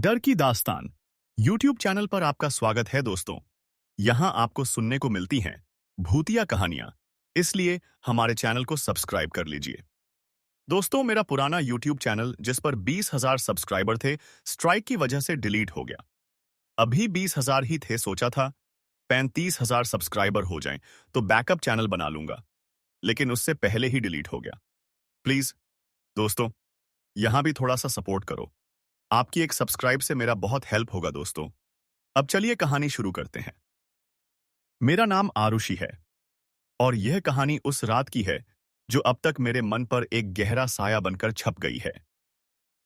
डर की दास्तान YouTube चैनल पर आपका स्वागत है दोस्तों। यहाँ आपको सुनने को मिलती हैं भूतिया कहानियां, इसलिए हमारे चैनल को सब्सक्राइब कर लीजिए। दोस्तों, मेरा पुराना YouTube चैनल जिस पर 20,000 सब्सक्राइबर थे, स्ट्राइक की वजह से डिलीट हो गया। अभी 20,000 ही थे, सोचा था 35,000 सब्सक्राइबर हो जाएं तो बैकअप चैनल बना लूंगा, लेकिन उससे पहले ही डिलीट हो गया। प्लीज दोस्तों, यहाँ भी थोड़ा सा सपोर्ट करो। आपकी एक सब्सक्राइब से मेरा बहुत हेल्प होगा दोस्तों। अब चलिए कहानी शुरू करते हैं। मेरा नाम आरुषि है और यह कहानी उस रात की है जो अब तक मेरे मन पर एक गहरा साया बनकर छप गई है।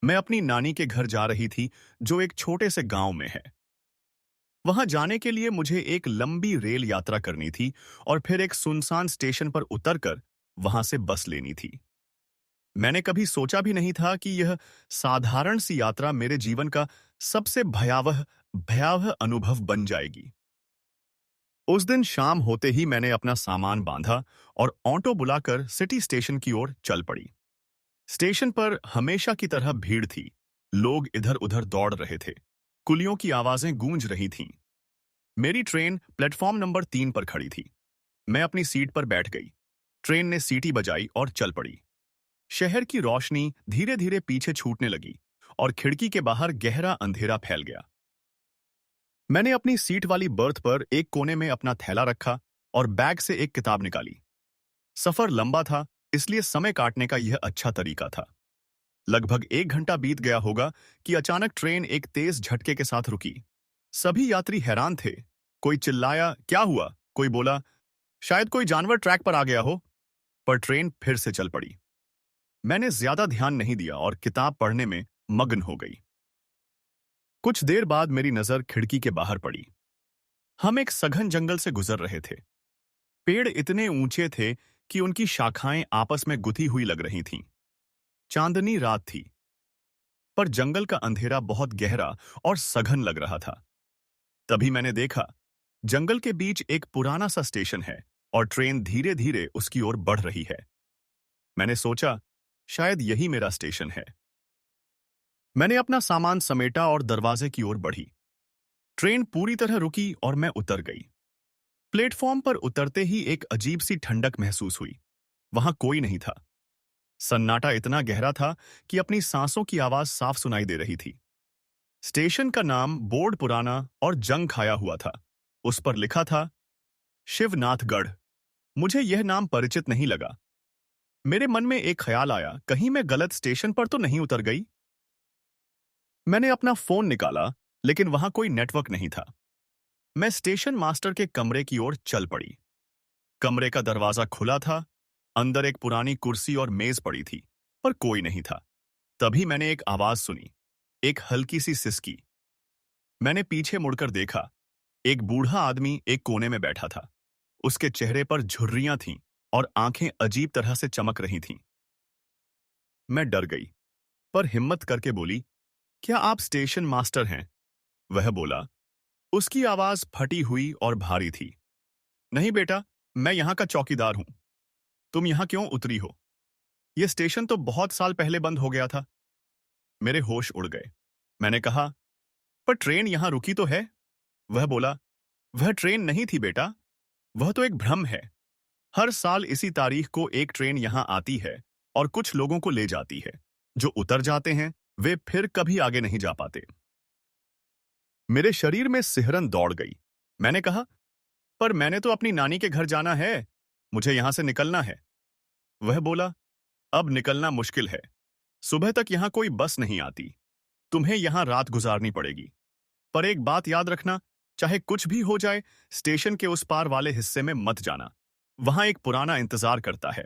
मैं अपनी नानी के घर जा रही थी जो एक छोटे से गांव में है। वहां जाने के लिए मुझे एक लंबी रेल यात्रा करनी थी और फिर एक सुनसान स्टेशन पर उतरकर वहां से बस लेनी थी। मैंने कभी सोचा भी नहीं था कि यह साधारण सी यात्रा मेरे जीवन का सबसे भयावह भयावह अनुभव बन जाएगी। उस दिन शाम होते ही मैंने अपना सामान बांधा और ऑटो बुलाकर सिटी स्टेशन की ओर चल पड़ी। स्टेशन पर हमेशा की तरह भीड़ थी। लोग इधर-उधर दौड़ रहे थे। कुलियों की आवाजें गूंज रही थीं। मेरी ट्रेन प्लेटफॉर्म नंबर 3 पर खड़ी थी। मैं अपनी सीट पर बैठ गई। ट्रेन ने सीटी बजाई और चल पड़ी। शहर की रोशनी धीरे-धीरे पीछे छूटने लगी और खिड़की के बाहर गहरा अंधेरा फैल गया। मैंने अपनी सीट वाली बर्थ पर एक कोने में अपना थैला रखा और बैग से एक किताब निकाली। सफर लंबा था, इसलिए समय काटने का यह अच्छा तरीका था। लगभग 1 घंटा बीत गया होगा कि अचानक ट्रेन एक तेज झटके के साथ रुकी। सभी यात्री हैरान थे। कोई चिल्लाया, क्या हुआ? कोई बोला, शायद कोई जानवर ट्रैक पर आ गया हो। पर ट्रेन फिर से चल पड़ी। मैंने ज्यादा ध्यान नहीं दिया और किताब पढ़ने में मग्न हो गई। कुछ देर बाद मेरी नजर खिड़की के बाहर पड़ी। हम एक सघन जंगल से गुजर रहे थे। पेड़ इतने ऊंचे थे कि उनकी शाखाएं आपस में गुथी हुई लग रही थीं। चांदनी रात थी, पर जंगल का अंधेरा बहुत गहरा और सघन लग रहा था। तभी मैंने देखा, जंगल के बीच एक पुराना सा स्टेशन है और ट्रेन धीरे-धीरे उसकी ओर बढ़ रही है। मैंने सोचा, शायद यही मेरा स्टेशन है। मैंने अपना सामान समेटा और दरवाजे की ओर बढ़ी। ट्रेन पूरी तरह रुकी और मैं उतर गई। प्लेटफॉर्म पर उतरते ही एक अजीब सी ठंडक महसूस हुई। वहां कोई नहीं था। सन्नाटा इतना गहरा था कि अपनी सांसों की आवाज साफ सुनाई दे रही थी। स्टेशन का नाम बोर्ड पुराना और जंग खाया हुआ था। उस पर लिखा था, शिवनाथगढ़। मुझे यह नाम परिचित नहीं लगा। मेरे मन में एक ख्याल आया, कहीं मैं गलत स्टेशन पर तो नहीं उतर गई। मैंने अपना फोन निकाला, लेकिन वहां कोई नेटवर्क नहीं था। मैं स्टेशन मास्टर के कमरे की ओर चल पड़ी। कमरे का दरवाजा खुला था। अंदर एक पुरानी कुर्सी और मेज पड़ी थी, पर कोई नहीं था। तभी मैंने एक आवाज सुनी, एक हल्की सी सिसकी। मैंने पीछे मुड़कर देखा। एक बूढ़ा आदमी एक कोने में बैठा था। उसके चेहरे पर झुर्रियां थीं और आंखें अजीब तरह से चमक रही थीं। मैं डर गई, पर हिम्मत करके बोली, क्या आप स्टेशन मास्टर हैं? वह बोला। उसकी आवाज फटी हुई और भारी थी। नहीं बेटा, मैं यहाँ का चौकीदार हूं। तुम यहाँ क्यों उतरी हो? यह स्टेशन तो बहुत साल पहले बंद हो गया था। मेरे होश उड़ गए। मैंने कहा, पर ट्रेन यहाँ रुकी तो है। वह बोला, वह ट्रेन नहीं थी बेटा, वह तो एक भ्रम है। हर साल इसी तारीख को एक ट्रेन यहाँ आती है और कुछ लोगों को ले जाती है। जो उतर जाते हैं वे फिर कभी आगे नहीं जा पाते। मेरे शरीर में सिहरन दौड़ गई। मैंने कहा, पर मैंने तो अपनी नानी के घर जाना है। मुझे यहां से निकलना है। वह बोला, अब निकलना मुश्किल है। सुबह तक यहां कोई बस नहीं आती। तुम्हें यहां रात गुजारनी पड़ेगी। पर एक बात याद रखना, चाहे कुछ भी हो जाए, स्टेशन के उस पार वाले हिस्से में मत जाना। वहां एक पुराना इंतजार करता है।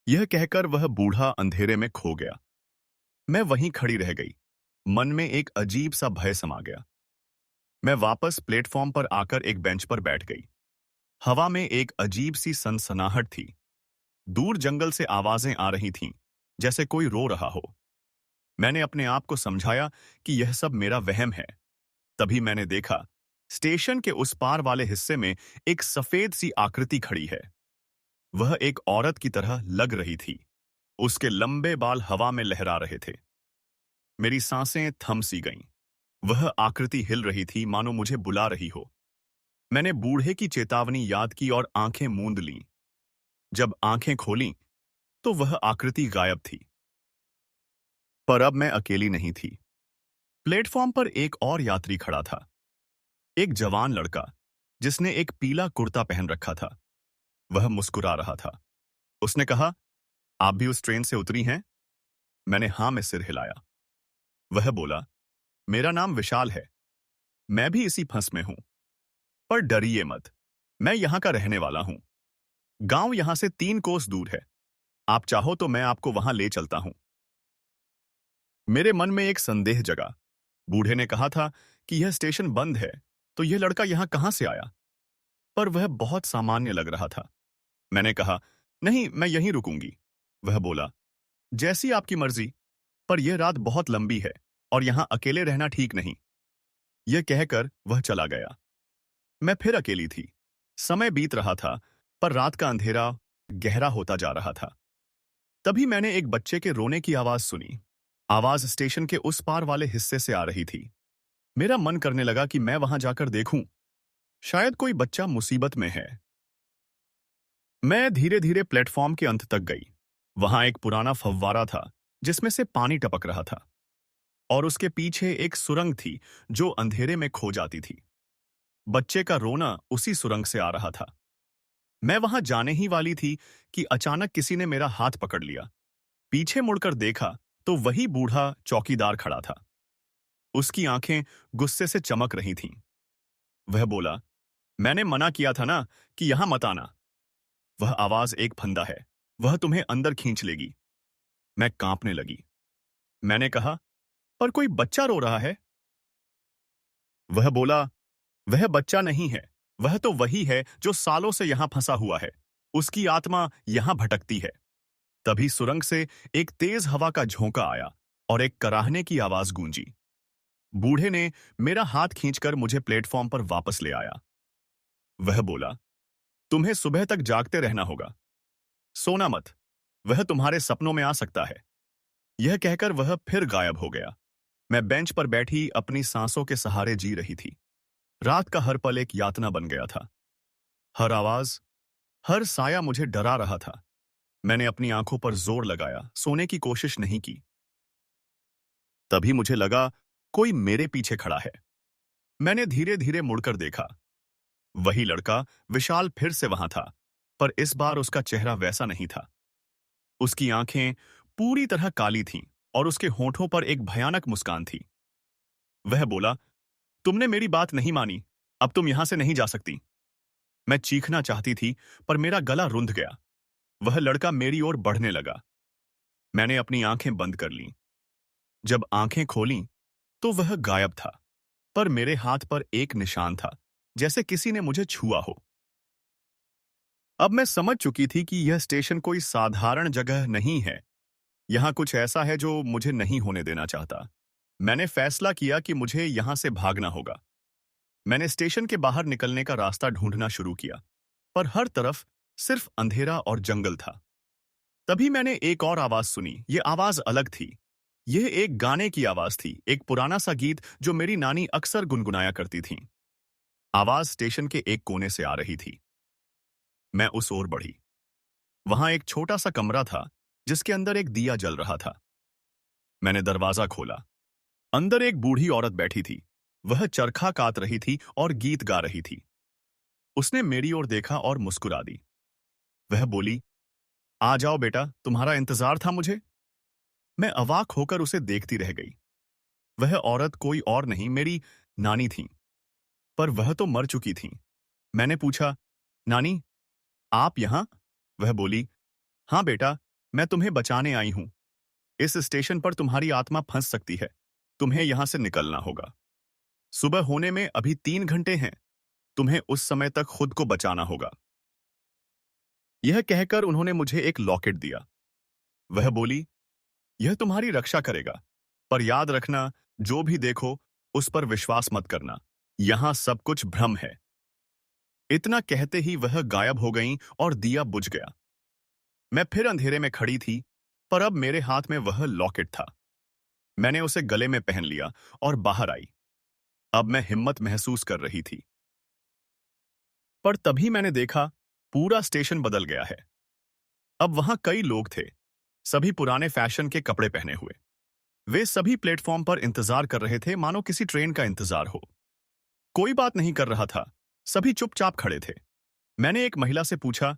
यह कहकर वह बूढ़ा अंधेरे में खो गया। मैं वहीं खड़ी रह गई। मन में एक अजीब सा भय समा गया। मैं वापस प्लेटफॉर्म पर आकर एक बेंच पर बैठ गई। हवा में एक अजीब सी सनसनाहट थी। दूर जंगल से आवाजें आ रही थीं, जैसे कोई रो रहा हो। मैंने अपने आप को समझाया कि यह सब मेरा वहम है। तभी मैंने देखा, स्टेशन के उस पार वाले हिस्से में एक सफेद सी आकृति खड़ी है। वह एक औरत की तरह लग रही थी। उसके लंबे बाल हवा में लहरा रहे थे। मेरी सांसें थम सी गईं। वह आकृति हिल रही थी मानो मुझे बुला रही हो। मैंने बूढ़े की चेतावनी याद की और आंखें मूंद लीं। जब आंखें खोलीं, तो वह आकृति गायब थी। पर अब मैं अकेली नहीं थी। प्लेटफॉर्म पर एक और यात्री खड़ा था। एक जवान लड़का, जिसने एक पीला कुर्ता पहन रखा था। वह मुस्कुरा रहा था। उसने कहा, आप भी उस ट्रेन से उतरी हैं? मैंने हाँ में सिर हिलाया। वह बोला, मेरा नाम विशाल है। मैं भी इसी फंस में हूं। पर डरिए मत। मैं यहां का रहने वाला हूं। गांव यहां से 3 कोस दूर है। आप चाहो तो मैं आपको वहां ले चलता हूं। मेरे मन में एक संदेह जगा। बूढ़े ने कहा था कि यह स्टेशन बंद है, तो यह लड़का यहां कहां से आया? पर वह बहुत सामान्य लग रहा था। मैंने कहा, नहीं, मैं यहीं रुकूंगी। वह बोला, जैसी आपकी मर्जी, पर यह रात बहुत लंबी है और यहां अकेले रहना ठीक नहीं। यह कहकर वह चला गया। मैं फिर अकेली थी। समय बीत रहा था, पर रात का अंधेरा गहरा होता जा रहा था। तभी मैंने एक बच्चे के रोने की आवाज सुनी। आवाज स्टेशन के उस पार वाले हिस्से से आ रही थी। मेरा मन करने लगा कि मैं वहां जाकर देखूं। शायद कोई बच्चा मुसीबत में है। मैं धीरे धीरे प्लेटफॉर्म के अंत तक गई। वहां एक पुराना फव्वारा था, जिसमें से पानी टपक रहा था, और उसके पीछे एक सुरंग थी जो अंधेरे में खो जाती थी। बच्चे का रोना उसी सुरंग से आ रहा था। मैं वहां जाने ही वाली थी कि अचानक किसी ने मेरा हाथ पकड़ लिया। पीछे मुड़कर देखा तो वही बूढ़ा चौकीदार खड़ा था। उसकी आंखें गुस्से से चमक रही थीं। वह बोला, मैंने मना किया था ना कि यहां मत आना। वह आवाज एक फंदा है। वह तुम्हें अंदर खींच लेगी। मैं कांपने लगी। मैंने कहा, पर कोई बच्चा रो रहा है। वह बोला, वह बच्चा नहीं है। वह तो वही है जो सालों से यहां फंसा हुआ है। उसकी आत्मा यहां भटकती है। तभी सुरंग से एक तेज हवा का झोंका आया और एक कराहने की आवाज गूंजी। बूढ़े ने मेरा हाथ खींचकर मुझे प्लेटफॉर्म पर वापस ले आया। वह बोला, तुम्हें सुबह तक जागते रहना होगा। सोना मत। वह तुम्हारे सपनों में आ सकता है। यह कहकर वह फिर गायब हो गया। मैं बेंच पर बैठी अपनी सांसों के सहारे जी रही थी। रात का हर पल एक यातना बन गया था। हर आवाज, हर साया मुझे डरा रहा था। मैंने अपनी आंखों पर जोर लगाया, सोने की कोशिश नहीं की। तभी मुझे लगा कोई मेरे पीछे खड़ा है। मैंने धीरे धीरे मुड़कर देखा। वही लड़का विशाल फिर से वहां था, पर इस बार उसका चेहरा वैसा नहीं था। उसकी आंखें पूरी तरह काली थीं और उसके होठों पर एक भयानक मुस्कान थी। वह बोला, तुमने मेरी बात नहीं मानी। अब तुम यहां से नहीं जा सकती। मैं चीखना चाहती थी, पर मेरा गला रुंध गया। वह लड़का मेरी ओर बढ़ने लगा। मैंने अपनी आंखें बंद कर लीं। जब आंखें खोलीं, तो वह गायब था, पर मेरे हाथ पर एक निशान था, जैसे किसी ने मुझे छुआ हो। अब मैं समझ चुकी थी कि यह स्टेशन कोई साधारण जगह नहीं है। यहां कुछ ऐसा है जो मुझे नहीं होने देना चाहता। मैंने फैसला किया कि मुझे यहां से भागना होगा। मैंने स्टेशन के बाहर निकलने का रास्ता ढूंढना शुरू किया, पर हर तरफ सिर्फ अंधेरा और जंगल था। तभी मैंने एक और आवाज सुनी। ये आवाज अलग थी। यह एक गाने की आवाज थी, एक पुराना सा गीत जो मेरी नानी अक्सर गुनगुनाया करती थीं। आवाज स्टेशन के एक कोने से आ रही थी। मैं उस ओर बढ़ी। वहां एक छोटा सा कमरा था, जिसके अंदर एक दिया जल रहा था। मैंने दरवाजा खोला। अंदर एक बूढ़ी औरत बैठी थी। वह चरखा कात रही थी और गीत गा रही थी। उसने मेरी ओर देखा और मुस्कुरा दी। वह बोली, आ जाओ बेटा, तुम्हारा इंतजार था मुझे। मैं अवाक होकर उसे देखती रह गई। वह औरत कोई और नहीं, मेरी नानी थी, पर वह तो मर चुकी थी। मैंने पूछा, नानी, आप यहां? वह बोली, हाँ बेटा, मैं तुम्हें बचाने आई हूं। इस स्टेशन पर तुम्हारी आत्मा फंस सकती है। तुम्हें यहां से निकलना होगा। सुबह होने में अभी 3 घंटे हैं। तुम्हें उस समय तक खुद को बचाना होगा। यह कहकर उन्होंने मुझे एक लॉकेट दिया। वह बोली, यह तुम्हारी रक्षा करेगा, पर याद रखना, जो भी देखो उस पर विश्वास मत करना। यहां सब कुछ भ्रम है। इतना कहते ही वह गायब हो गईं और दिया बुझ गया। मैं फिर अंधेरे में खड़ी थी, पर अब मेरे हाथ में वह लॉकेट था। मैंने उसे गले में पहन लिया और बाहर आई। अब मैं हिम्मत महसूस कर रही थी। पर तभी मैंने देखा, पूरा स्टेशन बदल गया है। अब वहां कई लोग थे, सभी पुराने फैशन के कपड़े पहने हुए। वे सभी प्लेटफॉर्म पर इंतजार कर रहे थे, मानो किसी ट्रेन का इंतजार हो। कोई बात नहीं कर रहा था, सभी चुपचाप खड़े थे। मैंने एक महिला से पूछा,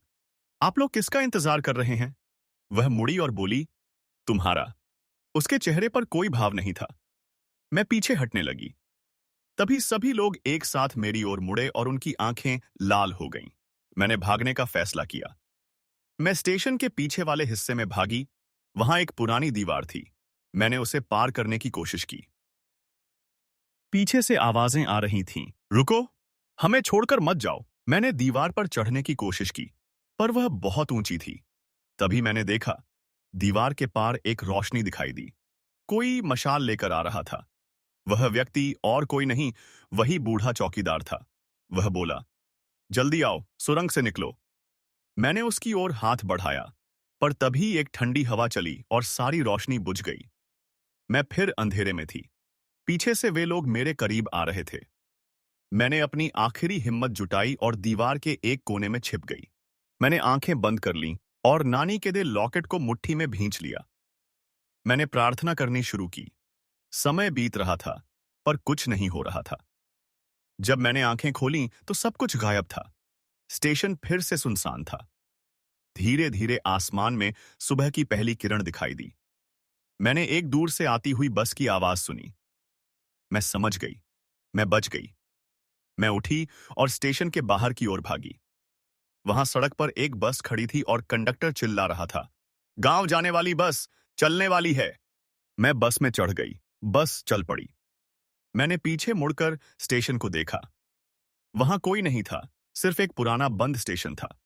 आप लोग किसका इंतजार कर रहे हैं? वह मुड़ी और बोली, तुम्हारा। उसके चेहरे पर कोई भाव नहीं था। मैं पीछे हटने लगी। तभी सभी लोग एक साथ मेरी ओर मुड़े और उनकी आंखें लाल हो गईं। मैंने भागने का फैसला किया। मैं स्टेशन के पीछे वाले हिस्से में भागी। वहां एक पुरानी दीवार थी। मैंने उसे पार करने की कोशिश की। पीछे से आवाजें आ रही थीं, रुको, हमें छोड़कर मत जाओ। मैंने दीवार पर चढ़ने की कोशिश की, पर वह बहुत ऊंची थी। तभी मैंने देखा, दीवार के पार एक रोशनी दिखाई दी। कोई मशाल लेकर आ रहा था। वह व्यक्ति और कोई नहीं, वही बूढ़ा चौकीदार था। वह बोला, जल्दी आओ, सुरंग से निकलो। मैंने उसकी ओर हाथ बढ़ाया, पर तभी एक ठंडी हवा चली और सारी रोशनी बुझ गई। मैं फिर अंधेरे में थी। पीछे से वे लोग मेरे करीब आ रहे थे। मैंने अपनी आखिरी हिम्मत जुटाई और दीवार के एक कोने में छिप गई। मैंने आंखें बंद कर लीं और नानी के दे लॉकेट को मुट्ठी में भींच लिया। मैंने प्रार्थना करनी शुरू की। समय बीत रहा था, पर कुछ नहीं हो रहा था। जब मैंने आंखें खोलीं तो सब कुछ गायब था। स्टेशन फिर से सुनसान था। धीरे धीरे आसमान में सुबह की पहली किरण दिखाई दी। मैंने एक दूर से आती हुई बस की आवाज सुनी। मैं समझ गई, मैं बच गई। मैं उठी और स्टेशन के बाहर की ओर भागी। वहां सड़क पर एक बस खड़ी थी और कंडक्टर चिल्ला रहा था, गांव जाने वाली बस चलने वाली है। मैं बस में चढ़ गई। बस चल पड़ी। मैंने पीछे मुड़कर स्टेशन को देखा। वहां कोई नहीं था, सिर्फ एक पुराना बंद स्टेशन था।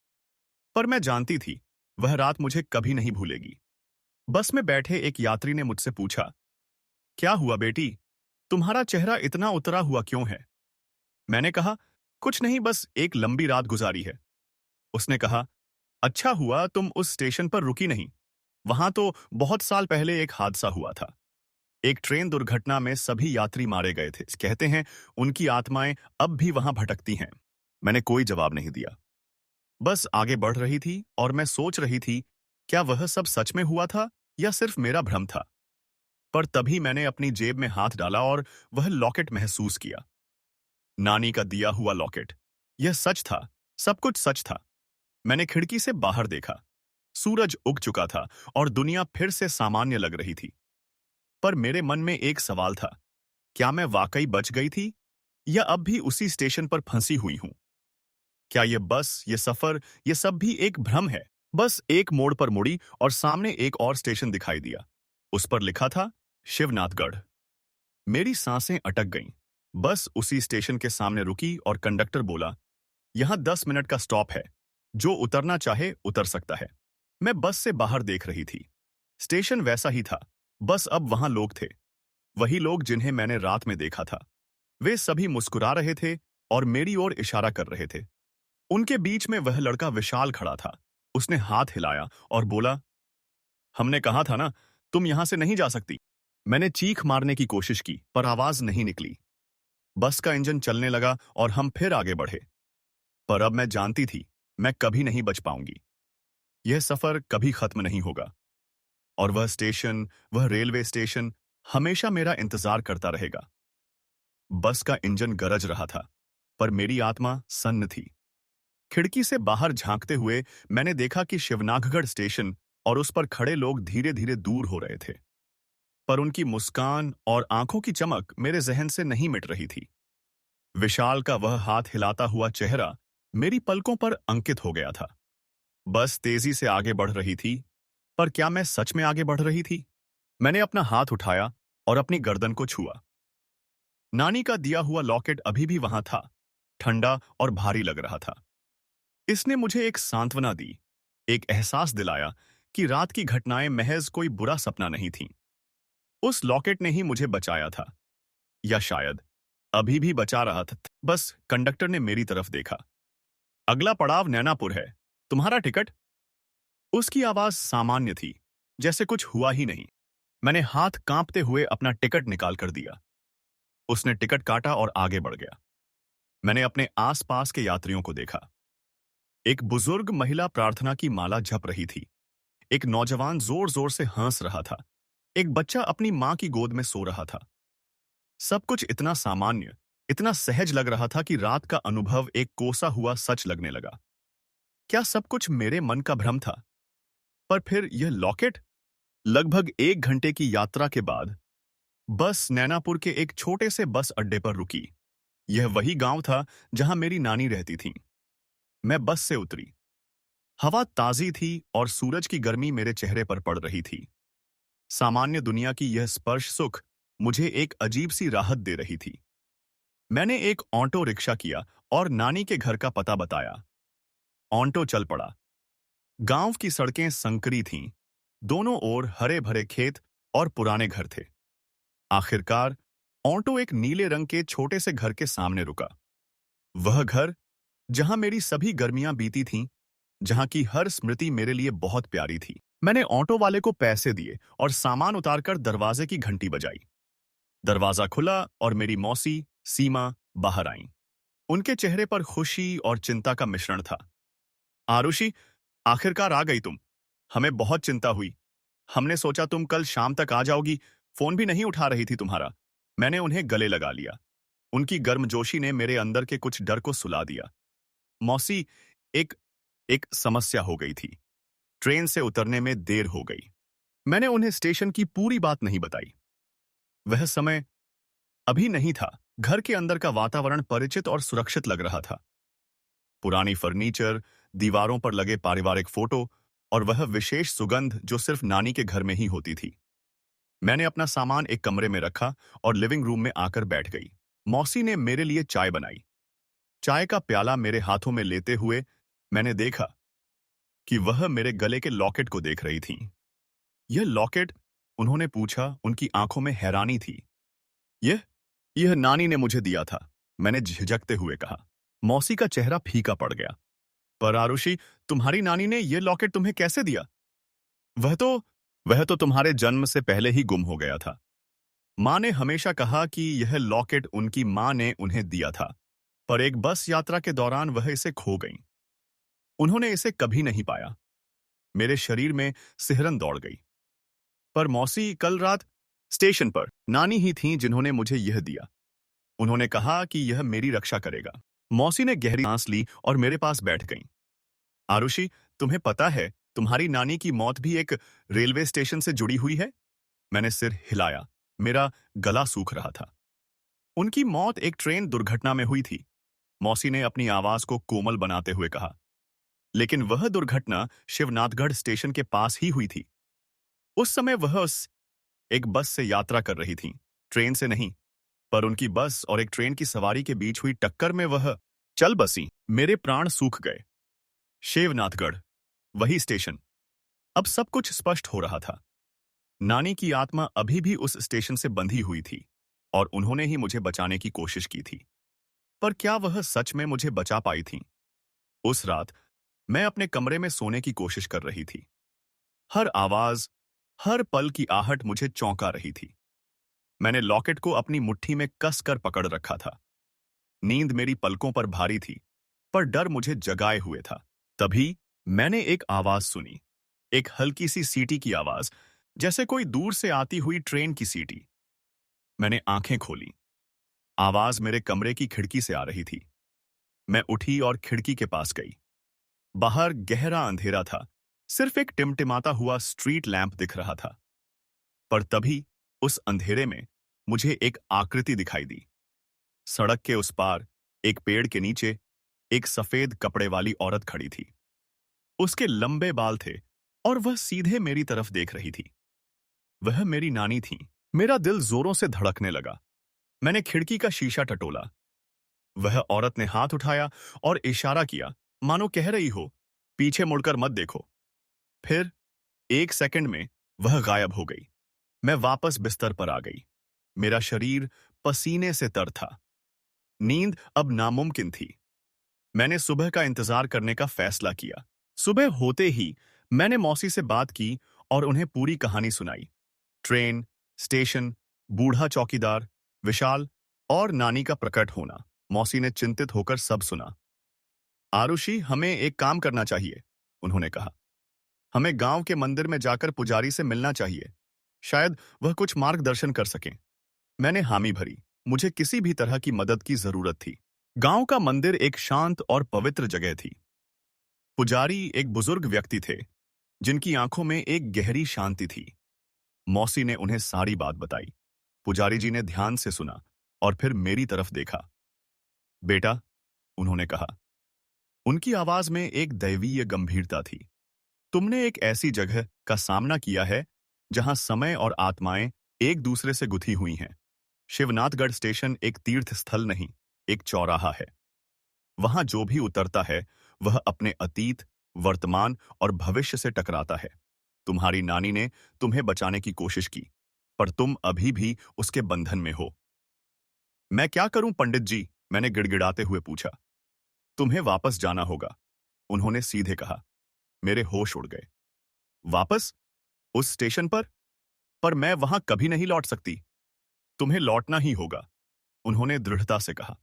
पर मैं जानती थी, वह रात मुझे कभी नहीं भूलेगी। बस में बैठे एक यात्री ने मुझसे पूछा, क्या हुआ बेटी, तुम्हारा चेहरा इतना उतरा हुआ क्यों है? मैंने कहा, कुछ नहीं, बस एक लंबी रात गुजारी है। उसने कहा, अच्छा हुआ तुम उस स्टेशन पर रुकी नहीं। वहां तो बहुत साल पहले एक हादसा हुआ था। एक ट्रेन दुर्घटना में सभी यात्री मारे गए थे। कहते हैं उनकी आत्माएं अब भी वहां भटकती हैं। मैंने कोई जवाब नहीं दिया। बस आगे बढ़ रही थी और मैं सोच रही थी, क्या वह सब सच में हुआ था या सिर्फ मेरा भ्रम था? पर तभी मैंने अपनी जेब में हाथ डाला और वह लॉकेट महसूस किया। नानी का दिया हुआ लॉकेट। यह सच था, सब कुछ सच था। मैंने खिड़की से बाहर देखा। सूरज उग चुका था और दुनिया फिर से सामान्य लग रही थी। पर मेरे मन में एक सवाल था, क्या मैं वाकई बच गई थी या अब भी उसी स्टेशन पर फंसी हुई हूं? क्या ये बस, ये सफर, ये सब भी एक भ्रम है? बस एक मोड़ पर मुड़ी और सामने एक और स्टेशन दिखाई दिया। उस पर लिखा था, शिवनाथगढ़। मेरी सांसें अटक गईं। बस उसी स्टेशन के सामने रुकी और कंडक्टर बोला, यहां 10 मिनट का स्टॉप है, जो उतरना चाहे उतर सकता है। मैं बस से बाहर देख रही थी। स्टेशन वैसा ही था, बस अब वहां लोग थे। वही लोग जिन्हें मैंने रात में देखा था। वे सभी मुस्कुरा रहे थे और मेरी ओर इशारा कर रहे थे। उनके बीच में वह लड़का विशाल खड़ा था। उसने हाथ हिलाया और बोला, हमने कहा था ना, तुम यहां से नहीं जा सकती। मैंने चीख मारने की कोशिश की, पर आवाज नहीं निकली। बस का इंजन चलने लगा और हम फिर आगे बढ़े। पर अब मैं जानती थी, मैं कभी नहीं बच पाऊंगी। यह सफर कभी खत्म नहीं होगा। और वह स्टेशन, वह रेलवे स्टेशन हमेशा मेरा इंतजार करता रहेगा। बस का इंजन गरज रहा था, पर मेरी आत्मा सन्न थी। खिड़की से बाहर झांकते हुए मैंने देखा कि शिवनाथगढ़ स्टेशन और उस पर खड़े लोग धीरे धीरे दूर हो रहे थे। पर उनकी मुस्कान और आंखों की चमक मेरे जहन से नहीं मिट रही थी। विशाल का वह हाथ हिलाता हुआ चेहरा मेरी पलकों पर अंकित हो गया था। बस तेजी से आगे बढ़ रही थी, पर क्या मैं सच में आगे बढ़ रही थी? मैंने अपना हाथ उठाया और अपनी गर्दन को छुआ। नानी का दिया हुआ लॉकेट अभी भी वहां था, ठंडा और भारी लग रहा था। इसने मुझे एक सांत्वना दी, एक एहसास दिलाया कि रात की घटनाएं महज कोई बुरा सपना नहीं थीं। उस लॉकेट ने ही मुझे बचाया था, या शायद अभी भी बचा रहा था। बस कंडक्टर ने मेरी तरफ देखा। अगला पड़ाव नैनापुर है, तुम्हारा टिकट? उसकी आवाज सामान्य थी, जैसे कुछ हुआ ही नहीं। मैंने हाथ कांपते हुए अपना टिकट निकाल कर दिया। उसने टिकट काटा और आगे बढ़ गया। मैंने अपने आसपास के यात्रियों को देखा। एक बुजुर्ग महिला प्रार्थना की माला जप रही थी। एक नौजवान जोर जोर से हंस रहा था। एक बच्चा अपनी मां की गोद में सो रहा था। सब कुछ इतना सामान्य, इतना सहज लग रहा था कि रात का अनुभव एक कोसा हुआ सच लगने लगा। क्या सब कुछ मेरे मन का भ्रम था? पर फिर यह लॉकेट? लगभग 1 घंटे की यात्रा के बाद बस नैनापुर के एक छोटे से बस अड्डे पर रुकी। यह वही गांव था जहां मेरी नानी रहती थी। मैं बस से उतरी। हवा ताजी थी और सूरज की गर्मी मेरे चेहरे पर पड़ रही थी। सामान्य दुनिया की यह स्पर्श सुख मुझे एक अजीब सी राहत दे रही थी। मैंने एक ऑटो रिक्शा किया और नानी के घर का पता बताया। ऑटो चल पड़ा। गांव की सड़कें संकरी थीं। दोनों ओर हरे भरे खेत और पुराने घर थे। आखिरकार ऑटो एक नीले रंग के छोटे से घर के सामने रुका। वह घर जहां मेरी सभी गर्मियां बीती थीं, जहां की हर स्मृति मेरे लिए बहुत प्यारी थी। मैंने ऑटो वाले को पैसे दिए और सामान उतारकर दरवाजे की घंटी बजाई। दरवाजा खुला और मेरी मौसी सीमा बाहर आईं। उनके चेहरे पर खुशी और चिंता का मिश्रण था। आरुषि, आखिरकार आ गई तुम। हमें बहुत चिंता हुई। हमने सोचा तुम कल शाम तक आ जाओगी। फोन भी नहीं उठा रही थी तुम्हारा। मैंने उन्हें गले लगा लिया। उनकी गर्मजोशी ने मेरे अंदर के कुछ डर को सुला दिया। मौसी, एक एक समस्या हो गई थी। ट्रेन से उतरने में देर हो गई। मैंने उन्हें स्टेशन की पूरी बात नहीं बताई। वह समय अभी नहीं था। घर के अंदर का वातावरण परिचित और सुरक्षित लग रहा था। पुरानी फर्नीचर, दीवारों पर लगे पारिवारिक फोटो और वह विशेष सुगंध जो सिर्फ नानी के घर में ही होती थी। मैंने अपना सामान एक कमरे में रखा और लिविंग रूम में आकर बैठ गई। मौसी ने मेरे लिए चाय बनाई। चाय का प्याला मेरे हाथों में लेते हुए मैंने देखा कि वह मेरे गले के लॉकेट को देख रही थीं। यह लॉकेट? उन्होंने पूछा। उनकी आंखों में हैरानी थी। यह यह नानी ने मुझे दिया था, मैंने झिझकते हुए कहा। मौसी का चेहरा फीका पड़ गया। पर आरुषि, तुम्हारी नानी ने यह लॉकेट तुम्हें कैसे दिया? वह तो वह तो तुम्हारे जन्म से पहले ही गुम हो गया था। माँ ने हमेशा कहा कि यह लॉकेट उनकी माँ ने उन्हें दिया था, पर एक बस यात्रा के दौरान वह इसे खो गई। उन्होंने इसे कभी नहीं पाया। मेरे शरीर में सिहरन दौड़ गई। पर मौसी, कल रात स्टेशन पर नानी ही थीं जिन्होंने मुझे यह दिया। उन्होंने कहा कि यह मेरी रक्षा करेगा। मौसी ने गहरी सांस ली और मेरे पास बैठ गईं। आरुषि, तुम्हें पता है तुम्हारी नानी की मौत भी एक रेलवे स्टेशन से जुड़ी हुई है? मैंने सिर हिलाया। मेरा गला सूख रहा था। उनकी मौत एक ट्रेन दुर्घटना में हुई थी। मौसी ने अपनी आवाज को कोमल बनाते हुए कहा। लेकिन वह दुर्घटना शिवनाथगढ़ स्टेशन के पास ही हुई थी। उस समय वह उस एक बस से यात्रा कर रही थी, ट्रेन से नहीं। पर उनकी बस और एक ट्रेन की सवारी के बीच हुई टक्कर में वह चल बसी। मेरे प्राण सूख गए। शिवनाथगढ़, वही स्टेशन। अब सब कुछ स्पष्ट हो रहा था। नानी की आत्मा अभी भी उस स्टेशन से बंधी हुई थी और उन्होंने ही मुझे बचाने की कोशिश की थी। पर क्या वह सच में मुझे बचा पाई थी? उस रात मैं अपने कमरे में सोने की कोशिश कर रही थी। हर आवाज, हर पल की आहट मुझे चौंका रही थी। मैंने लॉकेट को अपनी मुट्ठी में कसकर पकड़ रखा था। नींद मेरी पलकों पर भारी थी, पर डर मुझे जगाए हुए था। तभी मैंने एक आवाज सुनी। एक हल्की सी सीटी की आवाज, जैसे कोई दूर से आती हुई ट्रेन की सीटी। मैंने आंखें खोली। आवाज मेरे कमरे की खिड़की से आ रही थी। मैं उठी और खिड़की के पास गई। बाहर गहरा अंधेरा था। सिर्फ एक टिमटिमाता हुआ स्ट्रीट लैंप दिख रहा था। पर तभी उस अंधेरे में मुझे एक आकृति दिखाई दी। सड़क के उस पार एक पेड़ के नीचे एक सफेद कपड़े वाली औरत खड़ी थी। उसके लंबे बाल थे और वह सीधे मेरी तरफ देख रही थी। वह मेरी नानी थी। मेरा दिल जोरों से धड़कने लगा। मैंने खिड़की का शीशा टटोला। वह औरत ने हाथ उठाया और इशारा किया, मानो कह रही हो, पीछे मुड़कर मत देखो। फिर 1 सेकंड में वह गायब हो गई। मैं वापस बिस्तर पर आ गई। मेरा शरीर पसीने से तर था। नींद अब नामुमकिन थी। मैंने सुबह का इंतजार करने का फैसला किया। सुबह होते ही मैंने मौसी से बात की और उन्हें पूरी कहानी सुनाई। ट्रेन, स्टेशन, बूढ़ा चौकीदार, विशाल और नानी का प्रकट होना। मौसी ने चिंतित होकर सब सुना। आरुषि, हमें एक काम करना चाहिए, उन्होंने कहा। हमें गांव के मंदिर में जाकर पुजारी से मिलना चाहिए। शायद वह कुछ मार्गदर्शन कर सकें। मैंने हामी भरी। मुझे किसी भी तरह की मदद की जरूरत थी। गांव का मंदिर एक शांत और पवित्र जगह थी। पुजारी एक बुजुर्ग व्यक्ति थे, जिनकी आंखों में एक गहरी शांति थी। मौसी ने उन्हें सारी बात बताई। पुजारी जी ने ध्यान से सुना और फिर मेरी तरफ देखा। बेटा, उन्होंने कहा। उनकी आवाज में एक दैवीय गंभीरता थी। तुमने एक ऐसी जगह का सामना किया है जहां समय और आत्माएं एक दूसरे से गुथी हुई हैं। शिवनाथगढ़ स्टेशन एक तीर्थ स्थल नहीं, एक चौराहा है। वहां जो भी उतरता है वह अपने अतीत, वर्तमान और भविष्य से टकराता है। तुम्हारी नानी ने तुम्हें बचाने की कोशिश की, पर तुम अभी भी उसके बंधन में हो। मैं क्या करूं पंडित जी? मैंने गिड़गिड़ाते हुए पूछा। तुम्हें वापस जाना होगा, उन्होंने सीधे कहा। मेरे होश उड़ गए। वापस? उस स्टेशन पर? पर मैं वहां कभी नहीं लौट सकती। तुम्हें लौटना ही होगा, उन्होंने दृढ़ता से कहा।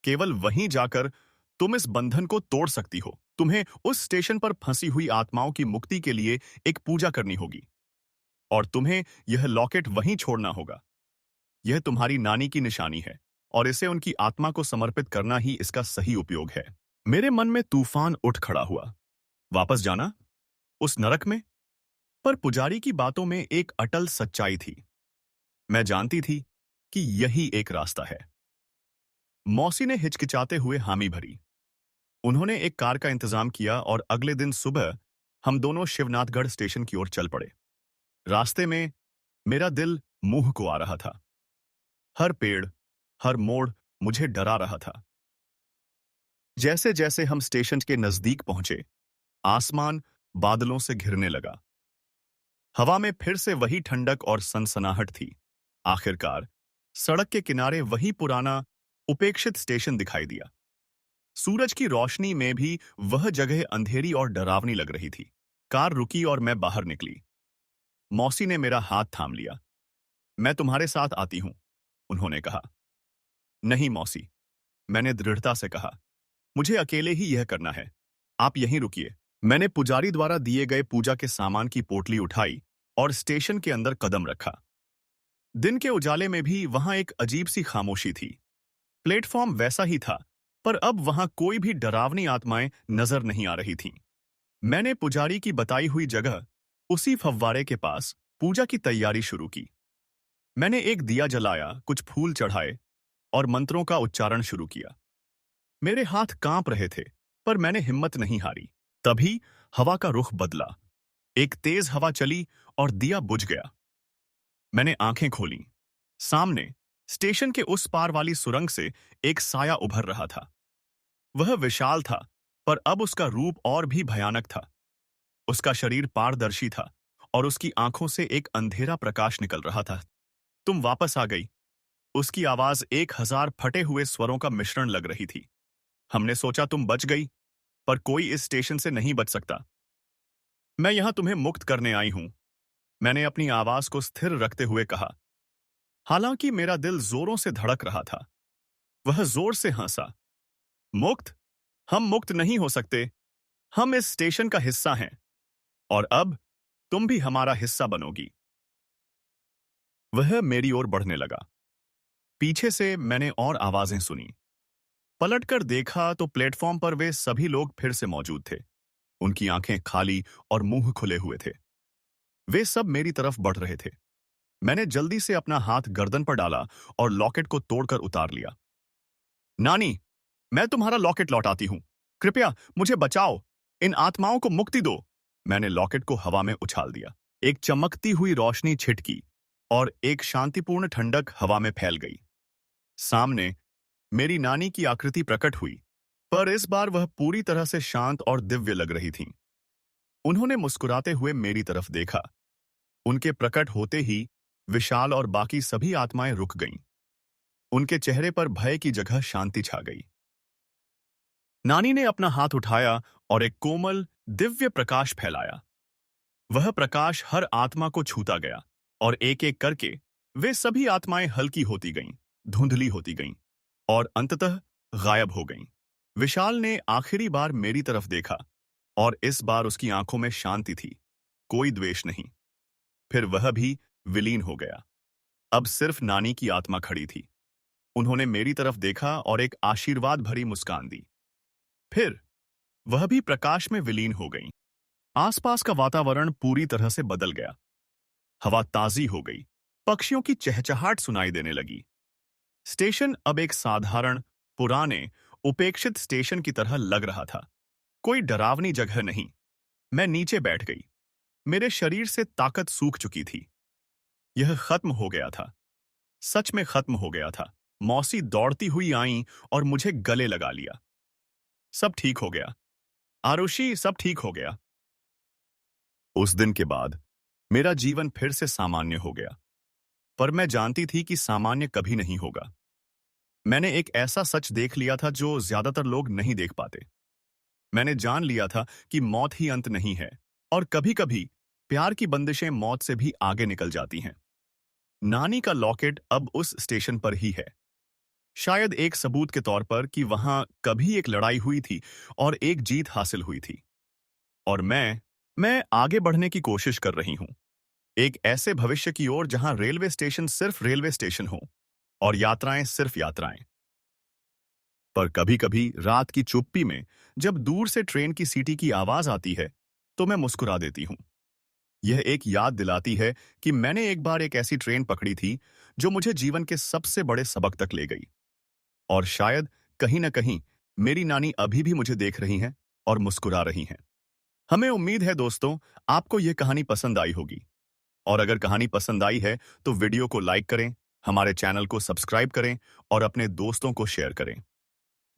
केवल वहीं जाकर तुम इस बंधन को तोड़ सकती हो। तुम्हें उस स्टेशन पर फंसी हुई आत्माओं की मुक्ति के लिए एक पूजा करनी होगी, और तुम्हें यह लॉकेट वहीं छोड़ना होगा। यह तुम्हारी नानी की निशानी है, और इसे उनकी आत्मा को समर्पित करना ही इसका सही उपयोग है। मेरे मन में तूफान उठ खड़ा हुआ। वापस जाना? उस नरक में? पर पुजारी की बातों में एक अटल सच्चाई थी। मैं जानती थी कि यही एक रास्ता है। मौसी ने हिचकिचाते हुए हामी भरी। उन्होंने एक कार का इंतजाम किया और अगले दिन सुबह हम दोनों शिवनाथगढ़ स्टेशन की ओर चल पड़े। रास्ते में मेरा दिल मुंह को आ रहा था। हर पेड़, हर मोड़ मुझे डरा रहा था। जैसे जैसे हम स्टेशन के नजदीक पहुंचे, आसमान बादलों से घिरने लगा। हवा में फिर से वही ठंडक और सनसनाहट थी। आखिरकार सड़क के किनारे वही पुराना, उपेक्षित स्टेशन दिखाई दिया। सूरज की रोशनी में भी वह जगह अंधेरी और डरावनी लग रही थी। कार रुकी और मैं बाहर निकली। मौसी ने मेरा हाथ थाम लिया। मैं तुम्हारे साथ आती हूं, उन्होंने कहा। नहीं मौसी, मैंने दृढ़ता से कहा। मुझे अकेले ही यह करना है। आप यहीं रुकिए। मैंने पुजारी द्वारा दिए गए पूजा के सामान की पोटली उठाई और स्टेशन के अंदर कदम रखा। दिन के उजाले में भी वहां एक अजीब सी खामोशी थी। प्लेटफॉर्म वैसा ही था, पर अब वहां कोई भी डरावनी आत्माएं नजर नहीं आ रही थीं। मैंने पुजारी की बताई हुई जगह, उसी फव्वारे के पास, पूजा की तैयारी शुरू की। मैंने एक दिया जलाया, कुछ फूल चढ़ाए और मंत्रों का उच्चारण शुरू किया। मेरे हाथ कांप रहे थे, पर मैंने हिम्मत नहीं हारी। तभी हवा का रुख बदला। एक तेज हवा चली और दिया बुझ गया। मैंने आंखें खोलीं। सामने स्टेशन के उस पार वाली सुरंग से एक साया उभर रहा था। वह विशाल था, पर अब उसका रूप और भी भयानक था। उसका शरीर पारदर्शी था और उसकी आंखों से एक अंधेरा प्रकाश निकल रहा था। तुम वापस आ गई। उसकी आवाज 1000 फटे हुए स्वरों का मिश्रण लग रही थी। हमने सोचा तुम बच गई, पर कोई इस स्टेशन से नहीं बच सकता। मैं यहां तुम्हें मुक्त करने आई हूं, मैंने अपनी आवाज को स्थिर रखते हुए कहा। हालांकि मेरा दिल जोरों से धड़क रहा था। वह जोर से हंसा। मुक्त? हम मुक्त नहीं हो सकते। हम इस स्टेशन का हिस्सा हैं, और अब तुम भी हमारा हिस्सा बनोगी। वह मेरी ओर बढ़ने लगा। पीछे से मैंने और आवाजें सुनी। पलटकर देखा तो प्लेटफॉर्म पर वे सभी लोग फिर से मौजूद थे। उनकी आंखें खाली और मुंह खुले हुए थे। वे सब मेरी तरफ बढ़ रहे थे। मैंने जल्दी से अपना हाथ गर्दन पर डाला और लॉकेट को तोड़कर उतार लिया। नानी, मैं तुम्हारा लॉकेट लौटाती हूं। कृपया मुझे बचाओ। इन आत्माओं को मुक्ति दो। मैंने लॉकेट को हवा में उछाल दिया। एक चमकती हुई रोशनी छिटकी और एक शांतिपूर्ण ठंडक हवा में फैल गई। सामने मेरी नानी की आकृति प्रकट हुई, पर इस बार वह पूरी तरह से शांत और दिव्य लग रही थीं। उन्होंने मुस्कुराते हुए मेरी तरफ देखा। उनके प्रकट होते ही विशाल और बाकी सभी आत्माएं रुक गईं। उनके चेहरे पर भय की जगह शांति छा गई। नानी ने अपना हाथ उठाया और एक कोमल, दिव्य प्रकाश फैलाया। वह प्रकाश हर आत्मा को छूता गया, और एक एक करके वे सभी आत्माएं हल्की होती गईं, धुंधली होती गईं और अंततः गायब हो गईं। विशाल ने आखिरी बार मेरी तरफ देखा और इस बार उसकी आंखों में शांति थी, कोई द्वेष नहीं। फिर वह भी विलीन हो गया। अब सिर्फ नानी की आत्मा खड़ी थी। उन्होंने मेरी तरफ देखा और एक आशीर्वाद भरी मुस्कान दी। फिर वह भी प्रकाश में विलीन हो गई। आसपास का वातावरण पूरी तरह से बदल गया। हवा ताजी हो गई, पक्षियों की चहचहाट सुनाई देने लगी। स्टेशन अब एक साधारण, पुराने, उपेक्षित स्टेशन की तरह लग रहा था। कोई डरावनी जगह नहीं। मैं नीचे बैठ गई। मेरे शरीर से ताकत सूख चुकी थी। यह खत्म हो गया था। सच में खत्म हो गया था। मौसी दौड़ती हुई आईं और मुझे गले लगा लिया। सब ठीक हो गया आरुषि, सब ठीक हो गया। उस दिन के बाद मेरा जीवन फिर से सामान्य हो गया। पर मैं जानती थी कि सामान्य कभी नहीं होगा। मैंने एक ऐसा सच देख लिया था जो ज्यादातर लोग नहीं देख पाते। मैंने जान लिया था कि मौत ही अंत नहीं है और कभी-कभी प्यार की बंदिशें मौत से भी आगे निकल जाती हैं। नानी का लॉकेट अब उस स्टेशन पर ही है। शायद एक सबूत के तौर पर कि वहां कभी एक लड़ाई हुई थी और एक जीत हासिल हुई थी। और मैं आगे बढ़ने की कोशिश कर रही हूं। एक ऐसे भविष्य की ओर जहां रेलवे स्टेशन सिर्फ रेलवे स्टेशन हो और यात्राएं सिर्फ यात्राएं। पर कभी-कभी रात की चुप्पी में जब दूर से ट्रेन की सीटी की आवाज आती है, तो मैं मुस्कुरा देती हूं। यह एक याद दिलाती है कि मैंने एक बार एक ऐसी ट्रेन पकड़ी थी जो मुझे जीवन के सबसे बड़े सबक तक ले गई। और शायद कहीं न कहीं मेरी नानी अभी भी मुझे देख रही हैं और मुस्कुरा रही हैं। हमें उम्मीद है दोस्तों, आपको यह कहानी पसंद आई होगी। और अगर कहानी पसंद आई है तो वीडियो को लाइक करें, हमारे चैनल को सब्सक्राइब करें और अपने दोस्तों को शेयर करें।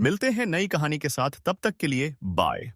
मिलते हैं नई कहानी के साथ, तब तक के लिए बाय।